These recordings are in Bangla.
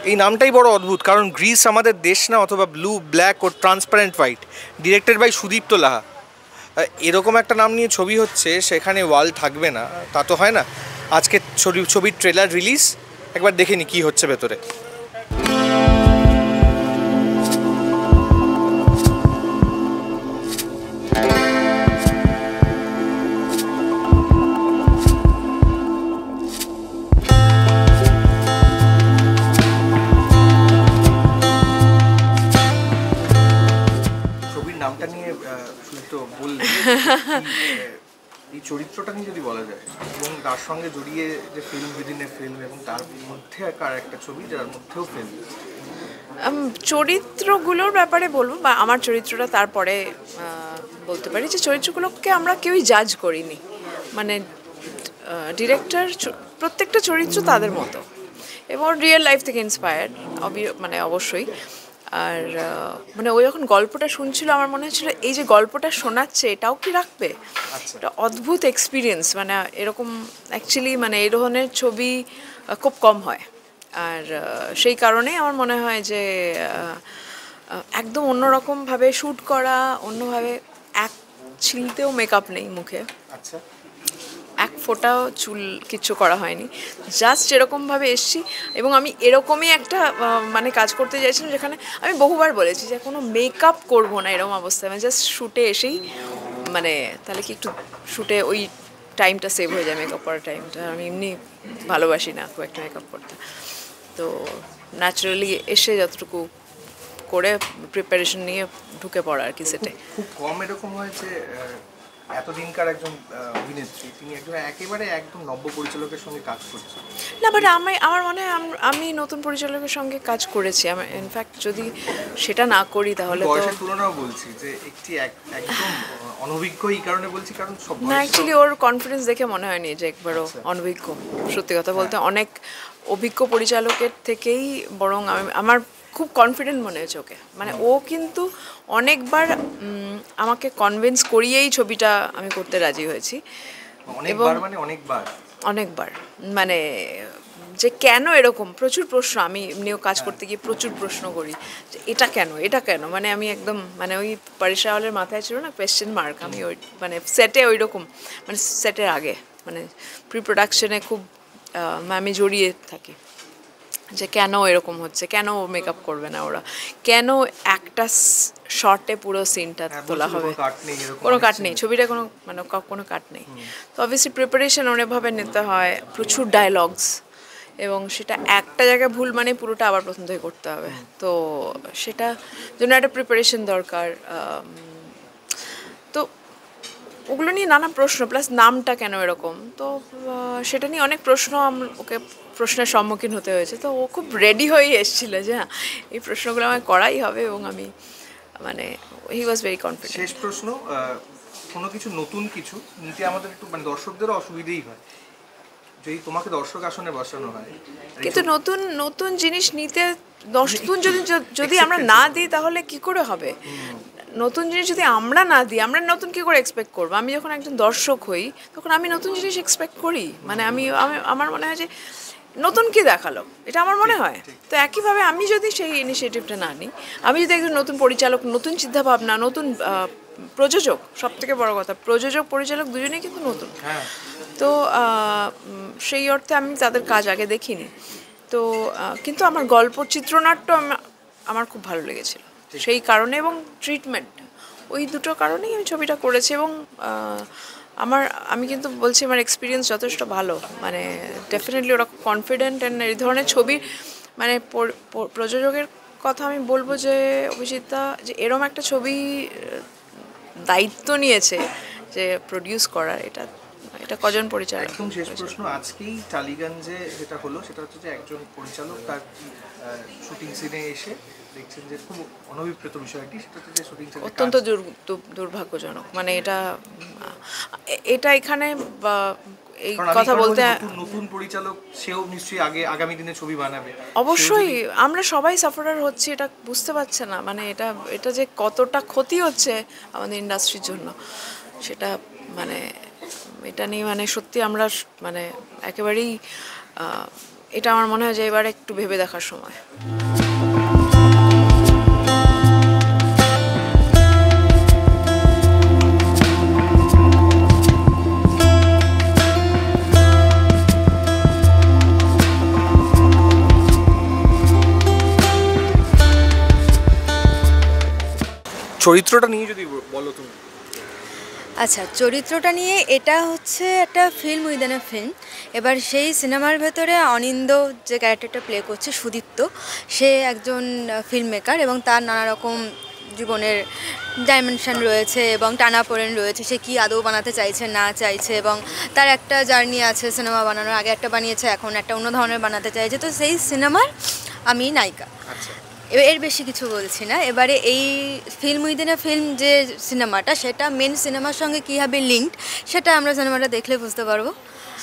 এই নামটাই বড় অদ্ভুত, কারণ গ্রিস আমাদের দেশ না, অথবা ব্লু ব্ল্যাক ও transparent white, directed by Sudipta Laha. এরকম একটা নাম নিয়ে ছবি হচ্ছে, সেখানে ওয়াল থাকবে না তা তো হয় না। আজকে ছবির ট্রেলার রিলিজ, একবার দেখে নি কী হচ্ছে ভেতরে। নামটা নিয়ে তো বললে, এই চরিত্রটা নিয়ে যদি বলা যায়, এবং তার সঙ্গে জড়িয়ে যে ফিল্ম উইদিন এ ফিল্ম, এবং তার মধ্যে একটা ছবি যার মধ্যেও ফিল্ম, চরিত্রগুলোর ব্যাপারে বলবো, বা আমার চরিত্রটা তারপরে বলতে পারি যে চরিত্রগুলোকে আমরা কেউই জাজ করিনি। মানে ডিরেক্টর প্রত্যেকটা চরিত্র তাদের মতো এবং রিয়েল লাইফ থেকে ইন্সপায়ার্ড, মানে অবশ্যই। আর মানে ও যখন গল্পটা শুনছিল, আমার মনে হচ্ছিল এই যে গল্পটা শোনাচ্ছে এটাও কি রাখবে। এটা অদ্ভুত এক্সপিরিয়েন্স, মানে এরকম অ্যাকচুয়ালি মানে এই ধরনের ছবি খুব কম হয়। আর সেই কারণেই আমার মনে হয় যে একদম অন্যরকমভাবে শ্যুট করা, অন্যভাবে এক ছিলতেও মেকআপ নেই মুখে, আচ্ছা, এক ফোঁটাও চুল কিচ্ছু করা হয়নি, জাস্ট এরকমভাবে এসছি। এবং আমি এরকমই একটা মানে কাজ করতে চাইছিলাম, যেখানে আমি বহুবার বলেছি যে কোনো মেকআপ করবো না এরকম অবস্থায়, মানে জাস্ট শ্যুটে এসেই, মানে তাহলে কি একটু শ্যুটে ওই টাইমটা সেভ হয়ে যায়, মেকআপ করার টাইমটা। আমি এমনি ভালোবাসি না খুব একটা মেকআপ করতে, তো ন্যাচারালি এসে যতটুকু করে প্রিপারেশন নিয়ে ঢুকে পড়া আর কি সেটে। খুব কম এরকম হয়েছে এতদিনকার একজন অভিনেত্রী, তিনি একেবারে একদম নব্য পরিচালকের সঙ্গে কাজ করছেন। না, বাট আমার মনে হয় আমি নতুন পরিচালকের সঙ্গে কাজ করেছি। আমি ইনফ্যাক্ট যদি সেটা না করি তাহলে তো বয়সের তুলনাও বলছি যে একদম অনভিজ্ঞ, এই কারণে বলছি কারণ সব না, অ্যাকচুয়ালি ওর কনফিডেন্স দেখে মনে হয়নি যে একবারও অনভিজ্ঞ। সত্যি কথা বলতে অনেক অভিজ্ঞ পরিচালকের থেকেই বরং আমার খুব কনফিডেন্ট মনে হয়েছে ওকে। মানে ও কিন্তু অনেকবার আমাকে কনভিন্স করিয়েই ছবিটা আমি করতে রাজি হয়েছি। অনেকবার মানে যে কেন এরকম প্রচুর প্রশ্ন, আমি এমনিও কাজ করতে গিয়ে প্রচুর প্রশ্ন করি যে এটা কেন, মানে আমি একদম মানে ওই পরিষা হলের মাথায় ছিল না কোয়েশ্চেন মার্ক। আমি ওই মানে সেটে ওই রকম, মানে সেটের আগে মানে প্রি প্রোডাকশনে খুব আমি জড়িয়ে থাকি যে কেন এরকম হচ্ছে, কেন মেকআপ করবে না ওরা, কেন একটা শর্টে পুরো সিনটা তোলা হবে, কোনো কাট নেই ছবিটা, কোনো কাট নেই। তো অবভিয়াসলি প্রিপারেশন অনেকভাবে নিতে হয়, প্রচুর ডায়লগস, এবং সেটা একটা জায়গায় ভুল মানে পুরোটা আবার প্রথম থেকে করতে হবে। তো সেটা জন্য একটা প্রিপারেশন দরকার। তো ওগুলো নিয়ে নানা প্রশ্ন, প্লাস নামটা কেন এরকম, তো সেটা নিয়ে অনেক প্রশ্ন ওকে প্রশ্নের সম্মুখীন হতে হয়েছে। তো ও খুব রেডি হয়েই এসেছিল যে হ্যাঁ এই প্রশ্নগুলো আমায় করাই হবে, এবং আমি মানে হি ওয়াজ ভেরি কনফিডেন্ট। শেষ প্রশ্ন, কোনো কিছু নতুন কিছু নিতে আমাদের একটু মানে দর্শকদেরও অসুবিধেই হয় যদি তোমাকে দর্শক আসনে বসানো হয়, কিন্তু নতুন জিনিস নিতে নতুন যদি আমরা না দিই তাহলে কি করে হবে? নতুন জিনিস যদি আমরা না দিই, আমরা নতুন কী করে এক্সপেক্ট করবো? আমি যখন একজন দর্শক হই তখন আমি নতুন জিনিস এক্সপেক্ট করি, মানে আমার মনে হয় যে নতুন কি দেখালো, এটা আমার মনে হয়। তো একইভাবে আমি যদি সেই ইনিশিয়েটিভটা না নিই, আমি যদি একজন নতুন পরিচালক, নতুন চিন্তাভাবনা, নতুন প্রযোজক, সব থেকে বড় কথা প্রযোজক পরিচালক দুজনেই কিন্তু নতুন, তো সেই অর্থে আমি তাদের কাজ আগে দেখিনি। তো কিন্তু আমার গল্প চিত্রনাট্য আমার খুব ভালো লেগেছিল সেই কারণে, এবং ট্রিটমেন্ট, ওই দুটো কারণেই আমি ছবিটা করেছি। এবং আমি কিন্তু বলছি আমার এক্সপিরিয়েন্স যথেষ্ট ভালো, মানে ডেফিনেটলি ওরা খুব কনফিডেন্ট। অ্যান্ড এই ধরনের ছবি মানে প্রযোজকের কথা আমি বলবো যে অভিজিৎদা যে এরম একটা ছবি দায়িত্ব নিয়েছে যে প্রডিউস করার, এটা কজন পরিচালক। একদম শেষ প্রশ্ন, আজকেই টালিগঞ্জে যেটা হলো সেটা হচ্ছে যে একজন পরিচালক তার শুটিং সিনে এসে দেখছেন যে খুব অনভিপ্রেত বিষয়টি, সেটা হচ্ছে যে শুটিং সিনে অত্যন্ত দুর্ভাগ্যজনক, মানে এটা এখানে এই কথা বলতে নতুন পরিচালক সেও নিশ্চয়ই আগামী দিনে ছবি বানাবে, অবশ্যই আমরা সবাই সাফারার হচ্ছি, এটা বুঝতে পারছে না, মানে এটা যে কতটা ক্ষতি হচ্ছে আমাদের ইন্ডাস্ট্রির জন্য, সেটা মানে এটা নিয়ে মানে সত্যি আমরা মানে একেবারেই এটা আমার মনে হয় যে এবার একটু ভেবে দেখার সময়। চরিত্রটা নিয়ে যদি বলো তুমি। আচ্ছা, চরিত্রটা নিয়ে এটা হচ্ছে একটা ফিল্ম উইদিন এ ফিল্ম। এবার সেই সিনেমার ভেতরে অনিন্দ যে ক্যারেক্টারটা প্লে করছে সুদীপ্ত, সে একজন ফিল্ম মেকার এবং তার নানা রকম জীবনের ডাইমেনশন রয়েছে এবং টানাপোড়েন রয়েছে। সে কি আদৌ বানাতে চাইছে না চাইছে এবং তার একটা জার্নি আছে সিনেমা বানানোর। আগে একটা বানিয়েছে, এখন একটা অন্য ধরনের বানাতে চাইছে। তো সেই সিনেমার আমি নায়িকা। এর বেশি কিছু বলছি না। এবারে এই ফিল্ম উইদিন এ ফিল্ম যে সিনেমাটা, সেটা মেন সিনেমার সঙ্গে কীভাবে লিঙ্কড সেটা আমরা সিনেমাটা দেখলে বুঝতে পারবো।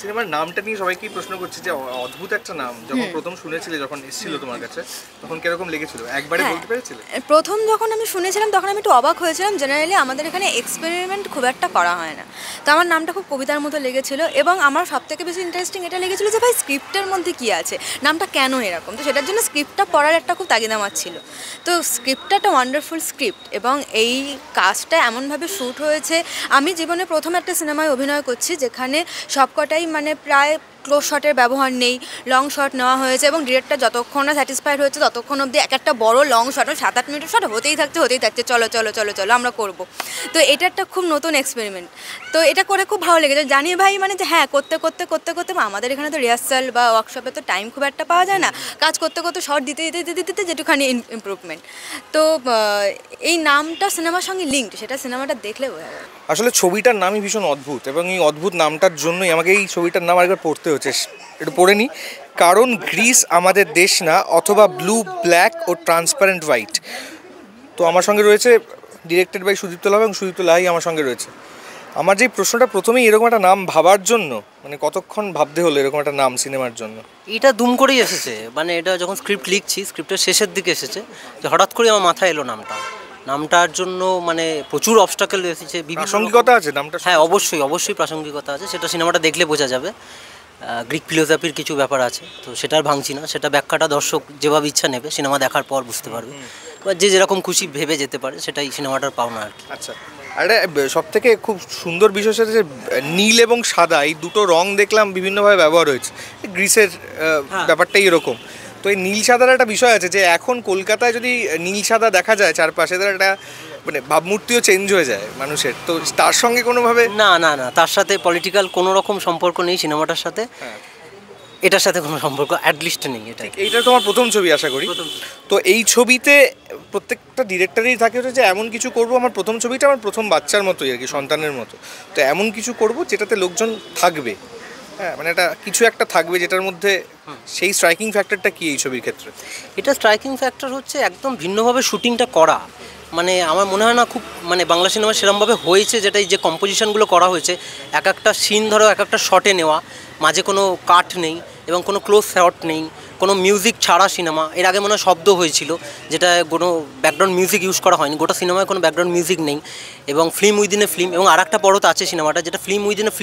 সিনেমার নামটা নিয়ে সবাইকেই প্রশ্ন করছে যে অদ্ভুত একটা নাম। যখন প্রথম শুনেছিলে, যখন এসেছিল তোমার কাছে, তখন কিরকম লেগেছিল? একবারে বলতে পেরেছিলে? প্রথম যখন আমি শুনেছিলাম তখন আমি একটু অবাক হয়েছিলাম। জেনারেলি আমাদের এখানে এক্সপেরিমেন্ট খুব একটা করা হয় না। তো আমার নামটা খুব কবিতার মতো লেগেছিল এবং আমার সবথেকে বেশি ইন্টারেস্টিং এটা লেগেছিল যে ভাই স্ক্রিপ্টের মধ্যে কী আছে, নামটা কেন এরকম। তো সেটার জন্য স্ক্রিপ্টটা পড়ার একটা খুব তাগিদা আমার ছিল। তো স্ক্রিপ্টটা একটা ওয়ান্ডারফুল স্ক্রিপ্ট এবং এই কাজটা এমনভাবে শ্যুট হয়েছে। আমি জীবনে প্রথম একটা সিনেমায় অভিনয় করছি যেখানে সবকটাই মানে প্রায় ক্লোজ শটের ব্যবহার নেই, লং শট নেওয়া হয়েছে এবং ডিরেক্টর যতক্ষণ না স্যাটিসফাইড হয়েছে ততক্ষণ অবধি একটা বড় লং শট 7-8 মিনিটের শট হতেই থাকছে, চলো চলো চলো চলো আমরা করব। তো এটা একটা খুব নতুন এক্সপেরিমেন্ট। তো এটা করে খুব ভালো লেগেছে। জানি ভাই মানে যে হ্যাঁ করতে করতে করতে করতে আমাদের এখানে তো রিহার্সাল বা ওয়ার্কশপে তো টাইম খুব একটা পাওয়া যায় না। কাজ করতে করতে শট দিতে দিতে দিতে দিতে যেটুখানি ইমপ্রুভমেন্ট। তো এই নামটা সিনেমার সঙ্গে লিঙ্কড, সেটা সিনেমাটা দেখলে বোঝা যায়। আসলে ছবিটার নামই ভীষণ অদ্ভুত এবং এই অদ্ভুত নামটার জন্যই আমাকে এই ছবিটার নাম আরেকবার পড়তে হচ্ছে। একটু পড়ে নিই। কারণ গ্রিস আমাদের দেশ না, অথবা ব্লু ব্ল্যাক ও ট্রান্সপারেন্ট হোয়াইট। তো আমার সঙ্গে রয়েছে ডিরেক্টেড বাই সুদীপ্ত লাহা এবং সুদীপ্ত লাহাই আমার সঙ্গে রয়েছে। আমার যে প্রশ্নটা প্রথমেই এরকম একটা নাম ভাবার জন্য, মানে কতক্ষণ ভাবতে হলো এরকম একটা নাম সিনেমার জন্য? এটা দুম করেই এসেছে, মানে এটা যখন স্ক্রিপ্ট লিখছি, স্ক্রিপ্টের শেষের দিকে এসেছে যে হঠাৎ করে আমার মাথায় এলো নামটার জন্য মানে প্রচুর অবস্টাকেল এসেছে। প্রাসঙ্গিকতা আছে নামটা? হ্যাঁ, অবশ্যই প্রাসঙ্গিকতা আছে। সেটা সিনেমাটা দেখলে বোঝা যাবে। গ্রিক ফিলোসফির কিছু ব্যাপার আছে, তো সেটার ভাঙছি না। সেটা ব্যাখ্যাটা দর্শক যেভাবে ইচ্ছা নেবে সিনেমা দেখার পর বুঝতে পারবে। এবার যে যেরকম খুশি ভেবে যেতে পারে, সেটাই সিনেমাটার পাওনা আর কি। আচ্ছা, আর সব থেকে খুব সুন্দর বিষয় সেটা যে নীল এবং সাদা এই দুটো রং দেখলাম বিভিন্নভাবে ব্যবহার হয়েছে। গ্রিসের ব্যাপারটাই এরকম। তো এই নীল সাদার একটা বিষয় আছে যে এখন কলকাতায় যদি নীল সাদা দেখা যায় চারপাশে, তার একটা মানে ভাবমূর্তিও চেঞ্জ হয়ে যায় মানুষের। তো তার সঙ্গে কোনোভাবে না, তার সাথে পলিটিক্যাল কোনো রকম সম্পর্ক নেই সিনেমাটার সাথে। এটার সাথে কোনো সম্পর্ক অ্যাটলিস্ট নেই। এইটা তোমার প্রথম ছবি আশা করি। তো এই ছবিতে প্রত্যেকটা ডিরেক্টরেই থাকে যে এমন কিছু করব, আমার প্রথম ছবিটা আমার প্রথম বাচ্চার মতোই আর কি, সন্তানের মতো। তো এমন কিছু করব যেটাতে লোকজন থাকবে, হ্যাঁ মানে এটা কিছু একটা থাকবে যেটার মধ্যে। সেই স্ট্রাইকিং ফ্যাক্টরটা কি এই ছবির ক্ষেত্রে? এটা স্ট্রাইকিং ফ্যাক্টর হচ্ছে একদম ভিন্নভাবে শুটিংটা করা। মানে আমার মনে হয় না খুব মানে বাংলা সিনেমা সেরকমভাবে হয়েছে, যেটা এই যে কম্পোজিশনগুলো করা হয়েছে, এক একটা সিন ধরো এক একটা শটে নেওয়া, মাঝে কোনো কাট নেই এবং কোনো ক্লোজ শট নেই, কোনো মিউজিক ছাড়া সিনেমা। এর আগে মনে হয় শব্দ হয়েছিল, যেটা কোনো ব্যাকগ্রাউন্ড মিউজিক ইউজ করা হয়নি। গোটা সিনেমায় কোনো ব্যাকগ্রাউন্ড মিউজিক নেই এবং ফিল্ম উইদিন এ ফিল্ম। এবং আর একটা পরত আছে সিনেমাটা, যেটা ফিল্ম উইদিন এ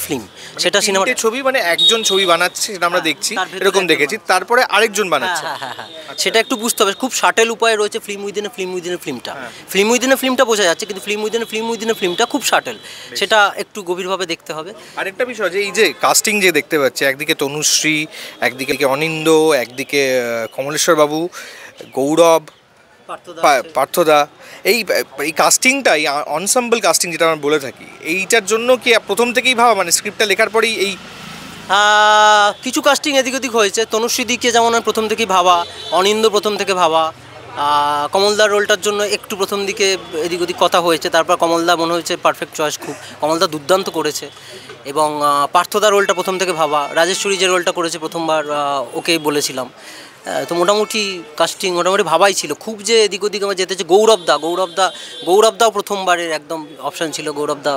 ফিল্ম। সেটা সিনেমাটা ছবি মানে একজন ছবি বানাচ্ছে, সেটা আমরা দেখছি, এরকম দেখেছি, তারপরে আরেকজন বানাচ্ছে। হ্যাঁ, সেটা একটু বুঝতে হবে। খুব শাটেল উপায়ে রয়েছে ফিল্ম উইদিন এ ফিল্মটা। ফিল্ম উইদিন এ ফিল্মটা বোঝা যাচ্ছে, কিন্তু ফিল্ম উইদিন এ ফিল্মটা খুব শাটেল। সেটা একটু গভীরভাবে দেখতে হবে। আরেকটা বিষয় যে এই যে কাস্টিং যে দেখতে পাচ্ছি, একদিকে তনুশ্রী, একদিকে অনিন্দ, একদিকে কমলেশ্বর বাবু, গৌরব, পার্থদা, এই কাস্টিংটাই অনসাম্বল কাস্টিং যেটা আমরা বলে থাকি, এইটার জন্য কি প্রথম থেকেই ভাবা, মানে স্ক্রিপ্টটা লেখার পরেই এই কিছু কাস্টিং এদিক ওদিক হয়েছে? তনুশ্রী দিকে যেমন প্রথম থেকেই ভাবা, অনিন্দ প্রথম থেকে ভাবা, কমলদার রোলটার জন্য একটু প্রথম দিকে এদিক ওদিক কথা হয়েছে, তারপর কমলদা মনে হয়েছে পারফেক্ট চয়েস। খুব কমলদা দুর্দান্ত করেছে। এবং পার্থদা রোলটা প্রথম থেকে ভাবা, রাজেশ্বরী যে রোলটা করেছে প্রথমবার ওকেই বলেছিলাম। তো মোটামুটি কাস্টিং মোটামুটি ভাবাই ছিল। খুব যে এদিক ওদিক আমার যেতে হচ্ছে গৌরবদাও প্রথমবারের একদম অপশান ছিল। গৌরবদা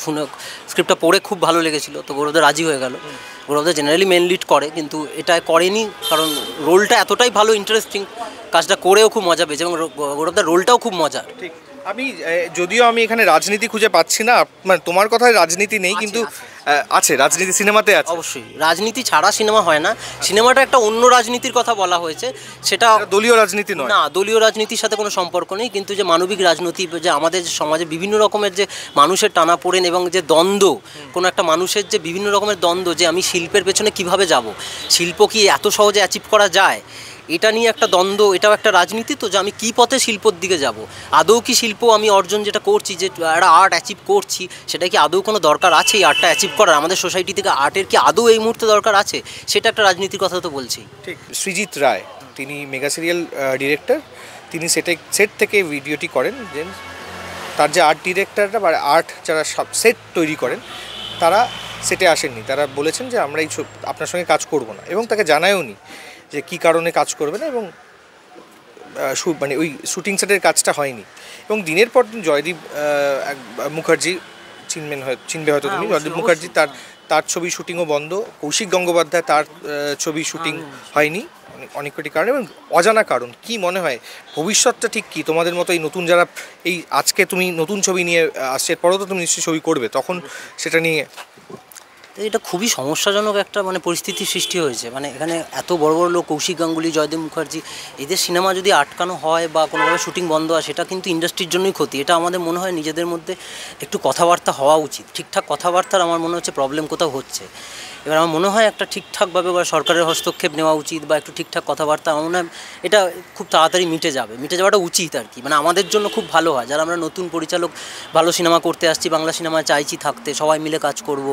শুনে স্ক্রিপ্টটা পড়ে খুব ভালো লেগেছিল, তো গৌরবদা রাজি হয়ে গেল। গৌরবদা জেনারেলি মেন লিড করে, কিন্তু এটা করেনি কারণ রোলটা এতটাই ভালো, ইন্টারেস্টিং, কাজটা করেও খুব মজা পেয়েছে এবং গৌরবদার রোলটাও খুব মজার। ঠিক। যদিও আমি এখানে রাজনীতি খুঁজে পাচ্ছি না, মানে তোমার কথায় রাজনীতি নেই, কিন্তু আছে রাজনীতি সিনেমাতে আছে? অবশ্যই, রাজনীতি ছাড়া সিনেমা হয় না। সিনেমাটা একটা অন্য রাজনীতির কথা বলা হয়েছে, সেটা দলীয় রাজনীতি নয়। না, দলীয় রাজনীতির সাথে কোনো সম্পর্ক নেই, কিন্তু যে মানবিক রাজনীতি, যে আমাদের সমাজে বিভিন্ন রকমের যে মানুষের টানাপোড়েন এবং যে দ্বন্দ্ব, কোনো একটা মানুষের যে বিভিন্ন রকমের দ্বন্দ্ব, যে আমি শিল্পের পেছনে কিভাবে যাব, শিল্প কি এত সহজে অ্যাচিভ করা যায়, এটা নিয়ে একটা দ্বন্দ্ব। এটাও একটা রাজনীতি, তো যে আমি কী পথে শিল্পর দিকে যাব, আদৌ কি শিল্প আমি অর্জন যেটা করছি, যে একটা আর্ট অ্যাচিভ করছি, সেটা কি আদৌ কোনো দরকার আছে এই আর্টটা অ্যাচিভ করার, আমাদের সোসাইটি থেকে আর্টের কি আদৌ এই মুহূর্তে দরকার আছে, সেটা একটা রাজনীতির কথা তো বলছি। ঠিক। সৃজিত রায়, তিনি মেগা সিরিয়াল ডিরেক্টর, তিনি সেট থেকে ভিডিওটি করেন। যে তার যে আর্ট ডিরেক্টররা বা আর্ট যারা সেট তৈরি করেন, তারা সেটে আসেননি। তারা বলেছেন যে আমরা এই আপনার সঙ্গে কাজ করব না, এবং তাকে জানায়ও নি যে কী কারণে কাজ করবে না, এবং মানে ওই শুটিং সেটের কাজটা হয়নি। এবং দিনের পর দিন জয়দীপ মুখার্জি চিনবে হয়তো তুমি, জয়দীপ মুখার্জি, তার ছবি শুটিংও বন্ধ, কৌশিক গঙ্গোপাধ্যায় তার ছবি শুটিং হয়নি অনেক কটি কারণে, এবং অজানা কারণ। কি মনে হয় ভবিষ্যৎটা ঠিক কী তোমাদের মতো এই নতুন যারা এই আজকে তুমি নতুন ছবি নিয়ে আসছে, এরপরেও তো তুমি নিশ্চয়ই ছবি করবে, তখন সেটা নিয়ে? এটা খুবই সমস্যাজনক একটা মানে পরিস্থিতির সৃষ্টি হয়েছে। মানে এখানে এত বড় বড় লোক, কৌশিক গাঙ্গুলি, জয়দেব মুখার্জি, এদের সিনেমা যদি আটকানো হয় বা কোনোভাবে শুটিং বন্ধ হয়, সেটা কিন্তু ইন্ডাস্ট্রির জন্যই ক্ষতি। এটা আমাদের মনে হয় নিজেদের মধ্যে একটু কথাবার্তা হওয়া উচিত। ঠিকঠাক কথাবার্তার আমার মনে হচ্ছে প্রবলেম কোথাও হচ্ছে। এবার আমার মনে হয় একটা ঠিকঠাকভাবে সরকারের হস্তক্ষেপ নেওয়া উচিত, বা একটু ঠিকঠাক কথাবার্তা, আমার মনে হয় এটা খুব তাড়াতাড়ি মিটে যাওয়াটা উচিত আর কি। মানে আমাদের জন্য খুব ভালো হয়, যারা আমরা নতুন পরিচালক ভালো সিনেমা করতে আসছি, বাংলা সিনেমা চাইছি থাকতে, সবাই মিলে কাজ করব।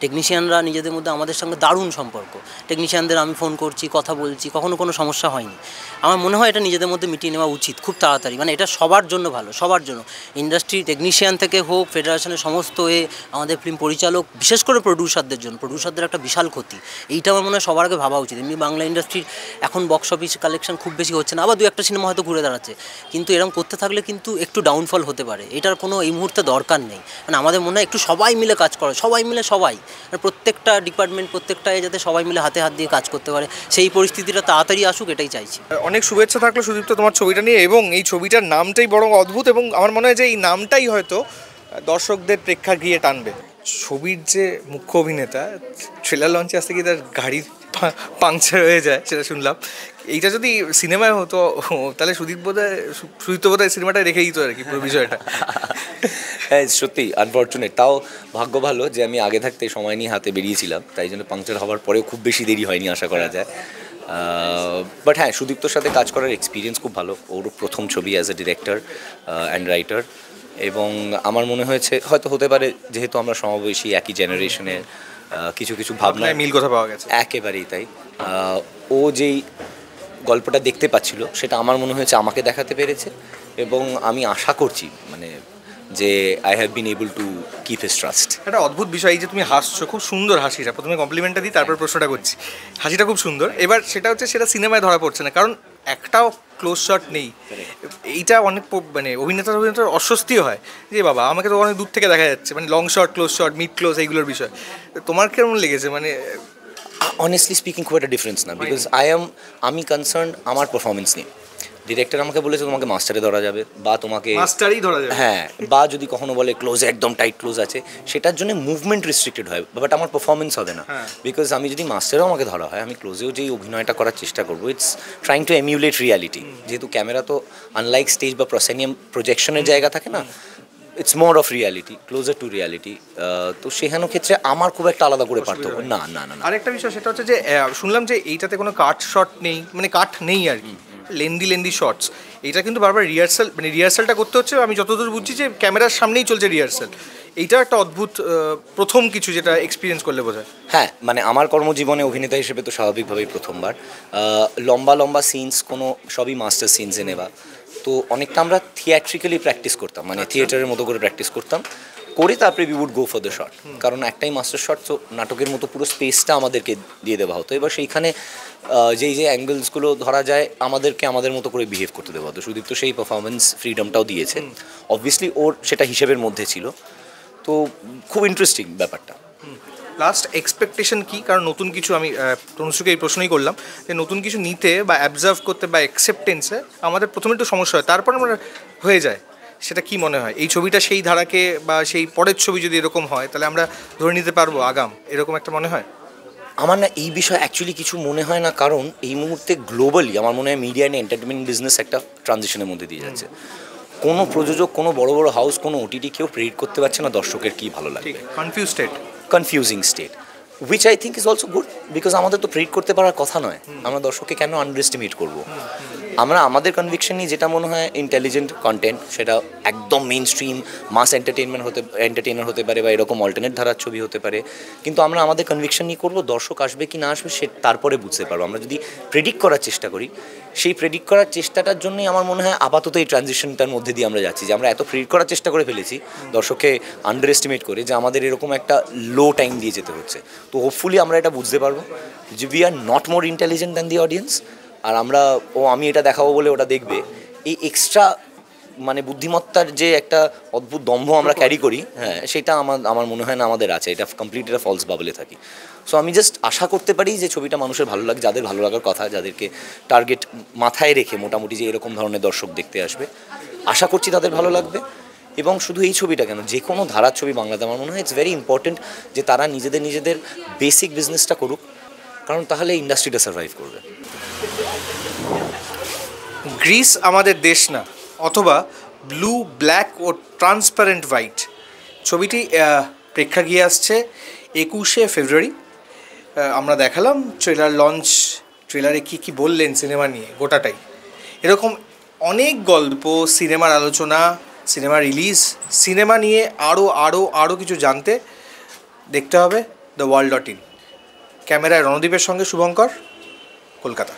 টেকনিশিয়ানরা নিজেদের মধ্যে আমাদের সঙ্গে দারুণ সম্পর্ক, টেকনিশিয়ানদের আমি ফোন করছি, কথা বলছি, কখনো কোনো সমস্যা হয়নি। আমার মনে হয় এটা নিজেদের মধ্যে মিটিয়ে নেওয়া উচিত খুব তাড়াতাড়ি। মানে এটা সবার জন্য ভালো, সবার জন্য, ইন্ডাস্ট্রি টেকনিশিয়ান থেকে হোক, ফেডারেশনের সমস্ত আমাদের ফিল্ম পরিচালক, বিশেষ করে প্রডিউসারদের জন্য। প্রডিউসারদের একটা বিশাল ক্ষতি, এইটা আমার মনে হয় সবার আগে ভাবা উচিত। এমনি বাংলা ইন্ডাস্ট্রির এখন বক্স অফিস কালেকশন খুব বেশি হচ্ছে না, আবার দু একটা সিনেমা হয়তো ঘুরে দাঁড়াচ্ছে, কিন্তু এরকম করতে থাকলে কিন্তু একটু ডাউনফল হতে পারে। এটার কোনো এই মুহূর্তে দরকার নেই। মানে আমাদের মনে হয় একটু সবাই মিলে কাজ করে, সবাই প্রত্যেকটা ডিপার্টমেন্ট, প্রত্যেকটায় যাতে সবাই মিলে হাতে হাত দিয়ে কাজ করতে পারে, সেই পরিস্থিতিটা তাড়াতাড়ি আসুক, এটাই চাইছি। অনেক শুভেচ্ছা থাকলো সুদীপ্ত তোমার ছবিটা নিয়ে, এবং এই ছবিটার নামটাই বরং অদ্ভুত, এবং আমার মনে হয় যে এই নামটাই হয়তো দর্শকদের প্রেক্ষাগৃহে টানবে। ছবির যে মুখ্য অভিনেতা, ট্রেলার লঞ্চে আসতে গিয়ে তার গাড়ির পাংচার হয়ে যায়, সেটা শুনলাম। এইটা যদি সিনেমায় হতো, তাহলে সুদীপ্ত বোধহয় সিনেমাটাই রেখে দিত আর কি পুরো বিষয়টা। হ্যাঁ, সত্যি আনফর্চুনেট। তাও ভাগ্য ভালো যে আমি আগে থাকতে সময় নিয়ে হাতে বেরিয়েছিলাম, তাই জন্য পাংচার হওয়ার পরেও খুব বেশি দেরি হয়নি আশা করা যায়। বাট হ্যাঁ, সুদীপ্তর সাথে কাজ করার এক্সপিরিয়েন্স খুব ভালো। ওর প্রথম ছবি as a director and writer, এবং আমার মনে হয়েছে হয়তো হতে পারে, যেহেতু আমরা সমবয়সী, একই জেনারেশনের, কিছু কিছু ভাবনা মিল কথা পাওয়া গেছে। একেবারেই তাই। ও যেই গল্পটা দেখতে পাচ্ছিল, সেটা আমার মনে হয়েছে আমাকে দেখাতে পেরেছে, এবং আমি আশা করছি মানে যে I have been able to keep his trust. একটা অদ্ভুত বিষয়, এই যে তুমি হাসছো, খুব সুন্দর হাসিটা, প্রথমে কমপ্লিমেন্টটা দিই, তারপর প্রশ্নটা করছি। হাসিটা খুব সুন্দর। এবার সেটা হচ্ছে, সেটা সিনেমায় ধরা পড়ছে না, কারণ একটাও ক্লোজ শট নেই। এইটা অনেক মানে অভিনেতার অস্বস্তিও হয়, যে বাবা আমাকে তো অনেক দূর থেকে দেখা যাচ্ছে, মানে long shot, close shot, mid close, এইগুলোর বিষয়। তোমার কেমন লেগেছে? মানে অনেস্টলি স্পিকিং খুব একটা ডিফারেন্স না, বিকজ আমি কনসার্ন আমার পারফরমেন্স নিয়ে। ডিরেক্টর আমাকে বলেছে তোমাকে মাস্টারে ধরা যাবে, বা তোমাকে মাস্টারই ধরা যাবে, হ্যাঁ, বা যদি কখনো বলে ক্লোজে একদম টাইট ক্লোজ আছে, সেটার জন্য মুভমেন্ট রেস্ট্রিক্টেড হয়, বাট আমার পারফরমেন্স হবে না। বিকজ আমি যদি মাস্টারেও আমাকে ধরা হয়, আমি ক্লোজেও যেই অভিনয়টা করার চেষ্টা করবো, ইটস ট্রাইং টু এমিউলেট রিয়ালিটি। যেহেতু ক্যামেরা তো আনলাইক স্টেজ বা প্রসেনিয়াম প্রজেকশনের জায়গা থাকে না, it's more of reality, closer to reality. তো সেখানে ক্ষেত্রে আমার খুব একটা আলাদা করে পার্থক্য না। আরেকটা বিষয়, সেটা হচ্ছে যে শুনলাম যে এইটাতে কোনো কাট শট নেই, মানে কাট নেই আর কি, লেন্দি শর্টস। এটা কিন্তু বারবার রিহার্সালটা করতে হচ্ছে। আমি যতদূর বুঝছি যে ক্যামেরার সামনেই চলছে রিহার্সাল। এইটা একটা অদ্ভুত প্রথম কিছু, যেটা এক্সপিরিয়েন্স করলে বোঝায়। হ্যাঁ, মানে আমার কর্মজীবনে অভিনেতা হিসেবে তো স্বাভাবিকভাবেই প্রথমবার। লম্বা সিনস, কোনো সবই মাস্টার সিনসে নেওয়া। তো অনেকটা আমরা থিয়েট্রিক্যালি প্র্যাকটিস করতাম, মানে থিয়েটারের মতো করে প্র্যাকটিস করতাম, করে তারপরে we would go for the shot. কারণ একটাই মাস্টার শট, তো নাটকের মতো পুরো স্পেসটা আমাদেরকে দিয়ে দেওয়া হতো। এবার সেইখানে যেই যে অ্যাঙ্গেলসগুলো ধরা যায়, আমাদেরকে আমাদের মতো করে বিহেভ করতে দেওয়া হতো। সুদীপ্ত সেই পারফরমেন্স ফ্রিডমটাও দিয়েছে, অবভিয়াসলি ওর সেটা হিসেবের মধ্যে ছিল। তো খুব ইন্টারেস্টিং ব্যাপারটা। লাস্ট এক্সপেকটেশন কি? কারণ নতুন কিছু, আমি তনুশ্রীকে এই প্রশ্নই করলাম, যে নতুন কিছু নিতে বা অ্যাবজার্ভ করতে বা অ্যাকসেপ্টেন্সে আমাদের প্রথমে একটু সমস্যা হয়, তারপর আমরা হয়ে যায়। সেটা কি মনে হয়? এই ছবিটা সেই ধারাকে বা সেই পরের ছবি যদি এরকম হয় তাহলে আমরা ধরে নিতে পারবো আগাম, এরকম একটা মনে হয়? আমার না এই বিষয়ে অ্যাকচুয়ালি কিছু মনে হয় না, কারণ এই মুহূর্তে গ্লোবালি আমার মনে হয় মিডিয়া অ্যান্ড এন্টারটেনমেন্ট বিজনেস একটা ট্রানজিশনের মধ্যে দিয়ে যাচ্ছে। কোনো প্রযোজক, কোনো বড় বড় হাউস, কোনো ওটিটি কেউ প্রেডিক্ট করতে পারছে না দর্শকের কী ভালো লাগবে। Confuse state, confusing state, which I think is also good, because আমাদের তো প্রেডিক্ট করতে পারার কথা নয়। আমরা দর্শককে কেন আন্ডার এস্টিমেট করবো? আমরা আমাদের কনভিকশন নিয়ে যেটা মনে হয় ইন্টেলিজেন্ট কন্টেন্ট, সেটা একদম মেইন স্ট্রিম মাস এন্টারটেইনার হতে পারে বা এরকম অল্টারনেট ধারার ছবি হতে পারে, কিন্তু আমরা আমাদের কনভিকশন নিয়ে করবো। দর্শক আসবে কি না আসবে সে তারপরে বুঝতে পারবো। আমরা যদি প্রেডিক্ট করার চেষ্টা করি, সেই প্রেডিক্ট করার চেষ্টাটার জন্যই আমার মনে হয় আপাতত এই ট্রানজিশনটার মধ্যে দিয়ে আমরা যাচ্ছি, যে আমরা এত প্রেডিক্ট করার চেষ্টা করে ফেলেছি দর্শককে আন্ডার এস্টিমেট করে, যে আমাদের এরকম একটা লো টাইম দিয়ে যেতে হচ্ছে। তো হোপফুলি আমরা এটা বুঝতে পারবো যে we are not more intelligent than the audience, আর আমরা আমি এটা দেখাবো বলে ওটা দেখবে, এই এক্সট্রা মানে বুদ্ধিমত্তার যে একটা অদ্ভুত দম্ভ আমরা ক্যারি করি, হ্যাঁ, সেটা আমার মনে হয় না আমাদের আছে। এটা কমপ্লিট একটা ফলস বাবলে থাকি। সো আমি জাস্ট আশা করতে পারি যে ছবিটা মানুষের ভালো লাগে, যাদের ভালো লাগার কথা, যাদেরকে টার্গেট মাথায় রেখে মোটামুটি যে এরকম ধরনের দর্শক দেখতে আসবে, আশা করছি তাদের ভালো লাগবে। এবং শুধু এই ছবিটা কেন, যে কোনো ধারার ছবি বাংলাতে আমার মনে হয় ইটস ভেরি ইম্পর্টেন্ট যে তারা নিজেদের বেসিক বিজনেসটা করুক, কারণ তাহলে ইন্ডাস্ট্রিটা সার্ভাইভ করবে। গ্রিস আমাদের দেশ না অথবা ব্লু, ব্ল্যাক ও ট্রান্সপারেন্ট হোয়াইট ছবিটি প্রেক্ষাগৃহে আসছে 21শে ফেব্রুয়ারি। আমরা দেখালাম ট্রেলার লঞ্চ, ট্রেলারে কী বললেন সিনেমা নিয়ে গোটাটাই। এরকম অনেক গল্প, সিনেমার আলোচনা, সিনেমা রিলিজ, সিনেমা নিয়ে আরও কিছু জানতে দেখতে হবে দ্য ওয়ার্ল্ড.in। ক্যামেরায় রণদীপের সঙ্গে শুভঙ্কর, কলকাতা।